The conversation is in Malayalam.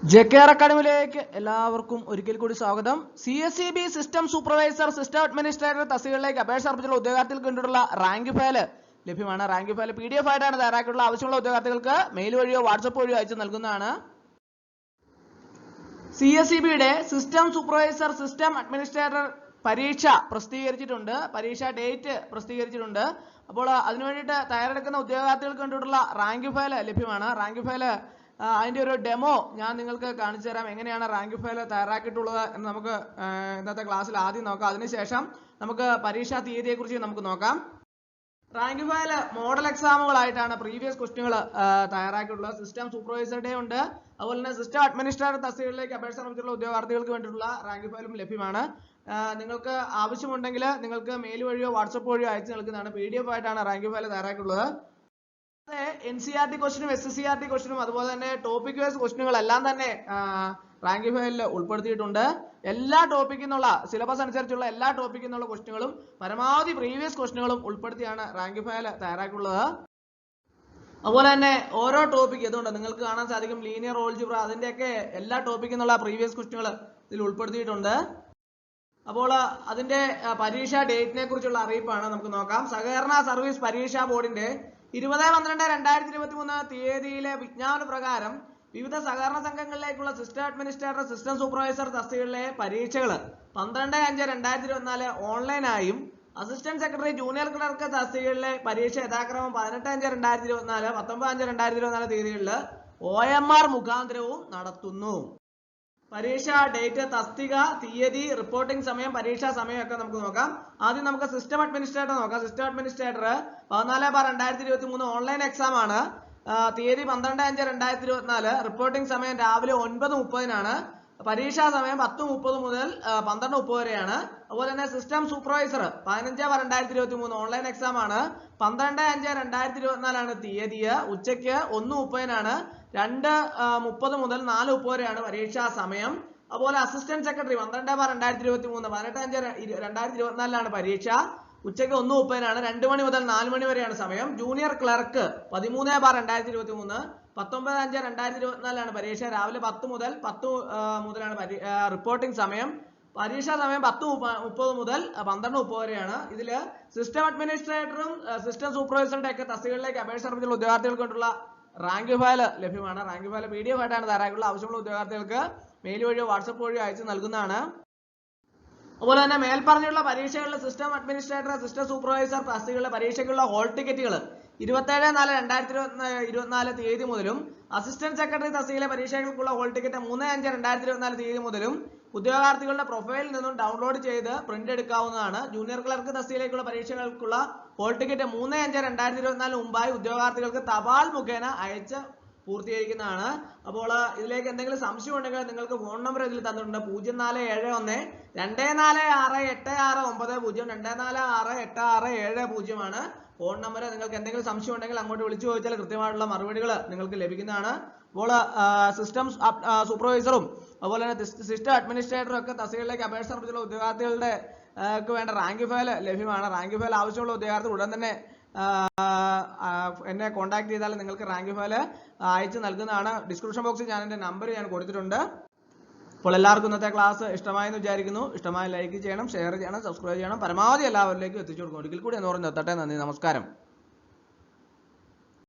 ജെകെആർ അക്കാഡമിയിലേക്ക് എല്ലാവർക്കും ഒരിക്കൽ കൂടി സ്വാഗതം. CSEB system supervisor, system administrator തസ്തികകളിലേക്ക് അപേക്ഷ സമർപ്പിച്ചുള്ള ഉദ്യോഗാർത്ഥികൾക്ക് വേണ്ടിയിട്ടുള്ള റാങ്ക് ഫയൽ ലഭ്യമാണ്. റാങ്ക് ഫയൽ PDF ആയിട്ടാണ് തയ്യാറാക്കിയിട്ടുള്ള. ആവശ്യമുള്ള ഉദ്യോഗാർത്ഥികൾക്ക് മെയിൽ വഴിയോ വാട്സപ്പ് വഴിയോ അയച്ചു നൽകുന്നതാണ്. CSEBയുടെ സിസ്റ്റം സൂപ്പർവൈസർ, സിസ്റ്റം അഡ്മിനിസ്ട്രേറ്റർ പരീക്ഷ പ്രസിദ്ധീകരിച്ചിട്ടുണ്ട്. പരീക്ഷ ഡേറ്റ് പ്രസിദ്ധീകരിച്ചിട്ടുണ്ട്. അപ്പോൾ അതിനു വേണ്ടിയിട്ട് തയ്യാറെടുക്കുന്ന ഉദ്യോഗാർത്ഥികൾക്ക് വേണ്ടിയിട്ടുള്ള റാങ്ക് ഫയൽ ലഭ്യമാണ്. റാങ്ക് ഫയൽ അതിൻ്റെ ഒരു ഡെമോ ഞാൻ നിങ്ങൾക്ക് കാണിച്ചു തരാം. എങ്ങനെയാണ് റാങ്ക് ഫയൽ തയ്യാറാക്കിയിട്ടുള്ളത് എന്ന് നമുക്ക് ഇന്നത്തെ ക്ലാസ്സിൽ ആദ്യം നോക്കാം. അതിനുശേഷം നമുക്ക് പരീക്ഷാ തീയതിയെക്കുറിച്ച് നമുക്ക് നോക്കാം. റാങ്ക് ഫയൽ മോഡൽ എക്സാമുകളായിട്ടാണ് പ്രീവിയസ് ക്വസ്റ്റ്യനുകൾ തയ്യാറാക്കിയിട്ടുള്ളത്. സിസ്റ്റം സൂപ്പർവൈസറുടെ ഉണ്ട്, അതുപോലെ തന്നെ സിസ്റ്റം അഡ്മിനിസ്ട്രേറ്റർ തസ്തികകളിലേക്ക് അപേക്ഷ സമർപ്പിച്ചിട്ടുള്ള ഉദ്യോഗാർത്ഥികൾക്ക് വേണ്ടിയിട്ടുള്ള റാങ്ക് ഫയലും ലഭ്യമാണ്. നിങ്ങൾക്ക് ആവശ്യമുണ്ടെങ്കിൽ നിങ്ങൾക്ക് മെയിൽ വഴിയോ വാട്സപ്പ് വഴിയോ അയച്ചു നൽകുന്നതാണ്. PDF ആയിട്ടാണ് റാങ്ക് ഫയൽ തയ്യാറാക്കിയിട്ടുള്ളത്. NCERT ക്വസ്റ്റ്യനും SCERT ക്വസ്റ്റ്യനും അതുപോലെ തന്നെ ടോപ്പിക് വൈസ് ക്വസ്റ്റ്യനുകളെല്ലാം തന്നെ റാങ്ക് ഫയലിൽ ഉൾപ്പെടുത്തിയിട്ടുണ്ട്. എല്ലാ ടോപ്പിക്കിൽ നിന്നുള്ള സിലബസ് അനുസരിച്ചുള്ള എല്ലാ ടോപ്പിക്കിൽ നിന്നുള്ള ക്വസ്റ്റ്യനുകളും പരമാവധി പ്രീവിയസ് ക്വസ്റ്റ്യനുകളും ഉൾപ്പെടുത്തിയാണ് റാങ്ക് ഫയൽ തയ്യാറാക്കിയിട്ടുള്ളത്. അതുപോലെ തന്നെ ഓരോ ടോപ്പിക് ഇതുണ്ട്, നിങ്ങൾക്ക് കാണാൻ സാധിക്കും. ലീനിയർ ഓൾജിബ്ര, അതിന്റെയൊക്കെ എല്ലാ ടോപ്പിക്കിൽ നിന്നുള്ള പ്രീവിയസ് ക്വസ്റ്റ്യനുകൾ ഇതിൽ ഉൾപ്പെടുത്തിയിട്ടുണ്ട്. അപ്പോൾ അതിന്റെ പരീക്ഷാ ഡേറ്റിനെ കുറിച്ചുള്ള അറിയിപ്പാണ് നമുക്ക് നോക്കാം. സഹകരണ സർവീസ് പരീക്ഷാ ബോർഡിന്റെ 20-12-2023 തീയതിയിലെ വിജ്ഞാപന പ്രകാരം വിവിധ സഹകരണ സംഘങ്ങളിലേക്കുള്ള സിസ്റ്റം അഡ്മിനിസ്ട്രേറ്റർ, സിസ്റ്റം സൂപ്പർവൈസർ തസ്തികകളിലെ പരീക്ഷകൾ 12/5/2024 ഓൺലൈനായും അസിസ്റ്റന്റ് സെക്രട്ടറി, ജൂനിയർ ക്ലർക്ക് തസ്തികകളിലെ പരീക്ഷ യഥാക്രമം 18/5/2024, 19/5/2024 തീയതികളിൽ OMR മുഖാന്തരവും നടത്തുന്നു. പരീക്ഷ ഡേറ്റ്, തസ്തിക, തീയതി, റിപ്പോർട്ടിംഗ് സമയം, പരീക്ഷാ സമയം ഒക്കെ നമുക്ക് നോക്കാം. ആദ്യം നമുക്ക് സിസ്റ്റം അഡ്മിനിസ്ട്രേറ്റർ നോക്കാം. സിസ്റ്റം അഡ്മിനിസ്ട്രേറ്റർ 14/2023 ഓൺലൈൻ എക്സാം ആണ്. തീയതി 12/5/2024, റിപ്പോർട്ടിംഗ് സമയം രാവിലെ 9:30 പരീക്ഷാ സമയം 10:30 മുതൽ 12:30 വരെയാണ്. അതുപോലെ തന്നെ സിസ്റ്റം സൂപ്പർവൈസർ 15/2023 ഓൺലൈൻ എക്സാം ആണ്. 12/5/2024 തീയതി. ഉച്ചയ്ക്ക് 1:30 2:30 മുതൽ 4:30 വരെയാണ് പരീക്ഷാ സമയം. അതുപോലെ അസിസ്റ്റന്റ് സെക്രട്ടറി 12/2023 18/5/2024 പരീക്ഷ. ഉച്ചയ്ക്ക് 1:30 2 മണി മുതൽ 4 മണി വരെയാണ് സമയം. ജൂനിയർ ക്ലർക്ക് 13/2023 19/5/2024 പരീക്ഷ. രാവിലെ 10 മുതലാണ് റിപ്പോർട്ടിംഗ് സമയം. പരീക്ഷാ സമയം 10:30 മുതൽ 12:30 വരെയാണ്. ഇതിൽ സിസ്റ്റം അഡ്മിനിസ്ട്രേറ്ററും സിസ്റ്റം സൂപ്പർവൈസറുടെ ഒക്കെ തസ്തികകളിലേക്ക് അപേക്ഷ സമർപ്പിച്ചുള്ള ഉദ്യോഗാർത്ഥികൾക്ക് വേണ്ടിയുള്ള റാങ്ക് ഫയൽ ലഭ്യമാണ്. റാങ്ക് ഫയൽ PDF ആയിട്ടാണ് തയ്യാറാക്കിയിട്ടുള്ളത്. ആവശ്യമുള്ള ഉദ്യോഗാർത്ഥികൾക്ക് മെയിൽ വഴിയോ വാട്സപ്പ് വഴിയോ അയച്ചു നൽകുന്നതാണ്. അതുപോലെ തന്നെ മേൽപ്പറഞ്ഞുള്ള പരീക്ഷകളിലെ സിസ്റ്റം അഡ്മിനിസ്ട്രേറ്റർ, സിസ്റ്റം സൂപ്പർവൈസർ തസ്തികകളിലെ പരീക്ഷയ്ക്കുള്ള ഹോൾ ടിക്കറ്റുകൾ 27/4/2024 തീയതി മുതലും അസിസ്റ്റന്റ് സെക്രട്ടറി തസ്തികയിലെ പരീക്ഷകൾക്കുള്ള ഹോൾ ടിക്കറ്റ് 3/5/2024 തീയതി മുതലും ഉദ്യോഗാർത്ഥികളുടെ പ്രൊഫൈലിൽ നിന്നും ഡൗൺലോഡ് ചെയ്ത് പ്രിന്റ് എടുക്കാവുന്നതാണ്. ജൂനിയർ ക്ലർക്ക് തസ്തികയിലേക്കുള്ള പരീക്ഷകൾക്കുള്ള ഹോൾ ടിക്കറ്റ് 3/5/2024 മുമ്പായി ഉദ്യോഗാർത്ഥികൾക്ക് തപാൽ മുഖേന അയച്ച് പൂർത്തീകരിക്കുന്നതാണ്. അപ്പോൾ ഇതിലേക്ക് എന്തെങ്കിലും സംശയം ഉണ്ടെങ്കിൽ നിങ്ങൾക്ക് ഫോൺ നമ്പർ ഇതിൽ തന്നിട്ടുണ്ട്. 0471 2468690 2468670 ആണ് ഫോൺ നമ്പർ. നിങ്ങൾക്ക് എന്തെങ്കിലും സംശയം ഉണ്ടെങ്കിൽ അങ്ങോട്ട് വിളിച്ചു ചോദിച്ചാൽ കൃത്യമായിട്ടുള്ള മറുപടികൾ നിങ്ങൾക്ക് ലഭിക്കുന്നതാണ്. അപ്പോൾ സിസ്റ്റം സൂപ്പർവൈസറും അതുപോലെ തന്നെ സിസ്റ്റം അഡ്മിനിസ്ട്രേറ്ററും ഒക്കെ തസ്തികകളിലേക്ക് അപേക്ഷ സമർപ്പിച്ചുള്ള ഉദ്യോഗാർത്ഥികളുടെ വേണ്ട റാങ്ക് ഫയൽ ലഭ്യമാണ്. റാങ്ക് ഫയൽ ആവശ്യമുള്ള ഉദ്യോഗാർത്ഥി ഉടൻ തന്നെ എന്നെ കോൺടാക്ട് ചെയ്താൽ നിങ്ങൾക്ക് റാങ്ക് ഫയൽ അയച്ചു നൽകുന്നതാണ്. ഡിസ്ക്രിപ്ഷൻ ബോക്സിൽ ഞാൻ എൻ്റെ നമ്പർ കൊടുത്തിട്ടുണ്ട്. അപ്പോൾ എല്ലാവർക്കും ഇന്നത്തെ ക്ലാസ് ഇഷ്ടമായെന്ന് വിചാരിക്കുന്നു. ഇഷ്ടമായ ലൈക്ക് ചെയ്യണം, ഷെയർ ചെയ്യണം, സബ്സ്ക്രൈബ് ചെയ്യണം. പരമാവധി എല്ലാവരിലേക്കും എത്തിച്ചു കൊടുക്കണം. ഒരിക്കൽ കൂടി എന്ന് പറഞ്ഞ് നിർത്തട്ടെ. നന്ദി, നമസ്കാരം.